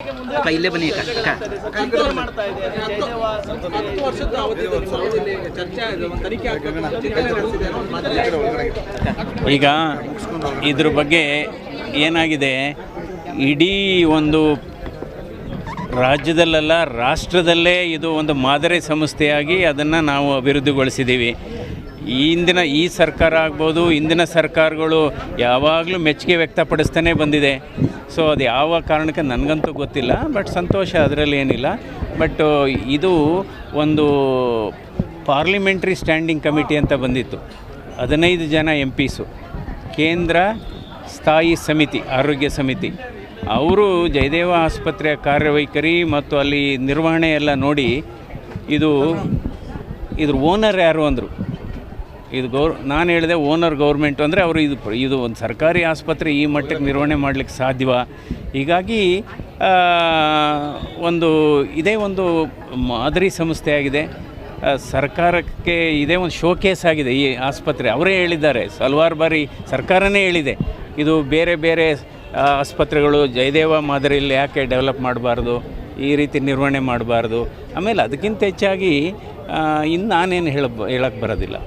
ಅಕ್ಕ ಇಲ್ಲೇ ಬನ್ನಿ ಅಕ್ಕ. ಈಗ ಇದ್ರ ಬಗ್ಗೆ ಏನಾಗಿದೆ, ಇಡೀ ಒಂದು ರಾಜ್ಯದಲ್ಲೆಲ್ಲ ರಾಷ್ಟ್ರದಲ್ಲೇ ಇದು ಒಂದು ಮಾದರಿ ಸಂಸ್ಥೆಯಾಗಿ ಅದನ್ನು ನಾವು ಅಭಿವೃದ್ಧಿಗೊಳಿಸಿದ್ದೀವಿ. ಈ ಸರ್ಕಾರ ಆಗ್ಬೋದು, ಇಂದಿನ ಸರ್ಕಾರಗಳು ಯಾವಾಗಲೂ ಮೆಚ್ಚುಗೆ ವ್ಯಕ್ತಪಡಿಸ್ತಾನೆ ಬಂದಿದೆ. ಸೊ ಅದು ಯಾವ ಕಾರಣಕ್ಕೆ ನನಗಂತೂ ಗೊತ್ತಿಲ್ಲ, ಬಟ್ ಸಂತೋಷ, ಅದರಲ್ಲಿ ಏನಿಲ್ಲ. ಬಟ್ ಇದು ಒಂದು ಪಾರ್ಲಿಮೆಂಟ್ರಿ ಸ್ಟ್ಯಾಂಡಿಂಗ್ ಕಮಿಟಿ ಅಂತ ಬಂದಿತ್ತು, 15 ಜನ MPಸು, ಕೇಂದ್ರ ಸ್ಥಾಯಿ ಸಮಿತಿ, ಆರೋಗ್ಯ ಸಮಿತಿ. ಅವರು ಜಯದೇವ ಆಸ್ಪತ್ರೆಯ ಕಾರ್ಯವೈಖರಿ ಮತ್ತು ಅಲ್ಲಿ ನಿರ್ವಹಣೆ ಎಲ್ಲ ನೋಡಿ ಇದ್ರ ಓನರ್ ಯಾರು ಅಂದರು. ನಾನು ಹೇಳಿದೆ ಓನರ್ ಗೌರ್ಮೆಂಟು ಅಂದರೆ ಅವರು ಇದು ಒಂದು ಸರ್ಕಾರಿ ಆಸ್ಪತ್ರೆ ಈ ಮಟ್ಟಕ್ಕೆ ನಿರ್ವಹಣೆ ಮಾಡಲಿಕ್ಕೆ ಸಾಧ್ಯವಾ? ಹೀಗಾಗಿ ಇದೇ ಒಂದು ಮಾದರಿ ಸಂಸ್ಥೆಯಾಗಿದೆ. ಸರ್ಕಾರಕ್ಕೆ ಇದೇ ಒಂದು ಶೋಕೇಸ್ ಆಗಿದೆ ಈ ಆಸ್ಪತ್ರೆ. ಅವರೇ ಹೇಳಿದ್ದಾರೆ, ಹಲವಾರು ಬಾರಿ ಸರ್ಕಾರನೇ ಹೇಳಿದೆ, ಇದು ಬೇರೆ ಬೇರೆ ಆಸ್ಪತ್ರೆಗಳು ಜಯದೇವ ಮಾದರಿಯಲ್ಲಿ ಯಾಕೆ ಡೆವಲಪ್ ಮಾಡಬಾರ್ದು, ಈ ರೀತಿ ನಿರ್ವಹಣೆ ಮಾಡಬಾರ್ದು. ಆಮೇಲೆ ಅದಕ್ಕಿಂತ ಹೆಚ್ಚಾಗಿ ಇನ್ನು ನಾನೇನು ಹೇಳಕ್ಕೆ ಬರೋದಿಲ್ಲ.